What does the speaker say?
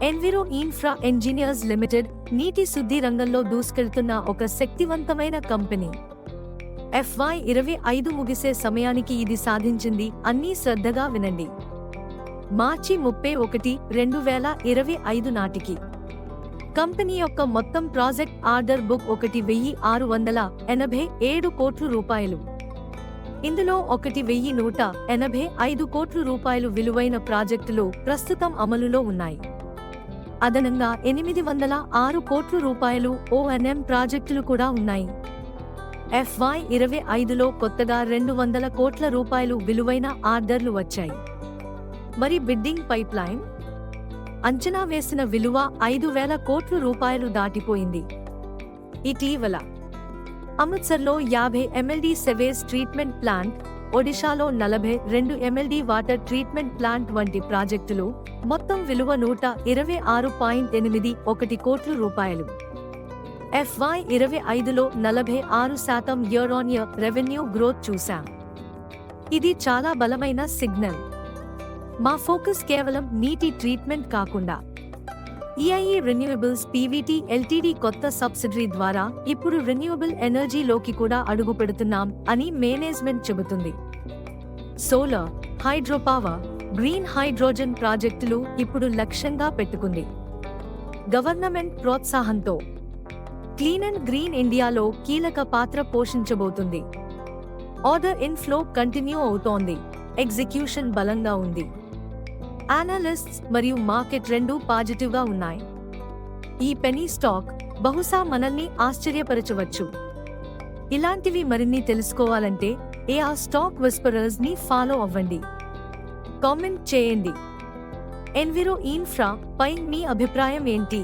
Enviro infra engineers limited నీటి శుద్ధి రంగంలో దూసుకెళ్తున్న ఒక శక్తివంతమైన కంపెనీ. FY25 ముగిసే సమయానికి ఇది సాధించింది. అన్నీ శ్రద్ధగా వినండి. మార్చి 31, 2025 నాటికి కంపెనీ యొక్క మొత్తం ప్రాజెక్ట్ ఆర్డర్ బుక్ 1,687 కోట్ల రూపాయలు. ఇందులో 1,185 కోట్ల రూపాయలు విలువైన ప్రాజెక్టులు ప్రస్తుతం అమలులో ఉన్నాయి. అదనంగా 806 కోట్ల రూపాయలు O&M ప్రాజెక్టులు కూడా ఉన్నాయి. FY25లో కొత్తగా 200 కోట్ల రూపాయలు విలువైన ఆర్డర్లు వచ్చాయి. మరి బిడ్డింగ్ పైప్లైన్ అంచనా వేసిన విలువ 5,000 కోట్ల రూపాయలు దాటిపోయింది. ఇటీవల అమృత్సర్లో 50 MLD సెవేజ్ ట్రీట్మెంట్ ప్లాంట్, ఒడిశాలో 42 MLD వాటర్ ట్రీట్మెంట్ ప్లాంట్ వంటి ప్రాజెక్టులు మొత్తం విలువ 126.81 కోట్ల రూపాయలు. FY25లో 46% year on year revenue growth చూశాం. ఇది చాలా బలమైన సిగ్నల్. మా ఫోకస్ కేవలం నీటి ట్రీట్మెంట్ కాకుండా EIE రెన్యూవబుల్స్ PVT Ltd కొత్త సబ్సిడరీ ద్వారా ఇప్పుడు రెన్యూవబుల్ ఎనర్జీలోకి కూడా అడుగుపెడుతున్నాం అని మేనేజ్మెంట్ చెబుతుంది. సోలార్, హైడ్రోపవర్, గ్రీన్ హైడ్రోజన్ ప్రాజెక్టులు ఇప్పుడు లక్ష్యంగా పెట్టుకుంది. గవర్నమెంట్ ప్రోత్సాహంతో క్లీన్ అండ్ గ్రీన్ ఇండియాలో కీలక పాత్ర పోషించబోతుంది. ఆర్డర్ ఇన్ఫ్లో కంటిన్యూ అవుతోంది. ఎగ్జిక్యూషన్ బలంగా ఉంది. అనలిస్ట్స్ మరియు మార్కెట్ రెండూ పాజిటివ్గా ఉన్నాయి. ఈ పెనీ స్టాక్ బహుశా మనల్ని ఆశ్చర్యపరచవచ్చు. ఇలాంటివి మరిన్ని తెలుసుకోవాలంటే AR స్టాక్ విస్పరర్స్ ని ఫాలో అవ్వండి. కామెంట్ చేయండి. ఎన్విరో ఇన్ఫ్రా పై మీ అభిప్రాయం ఏంటి?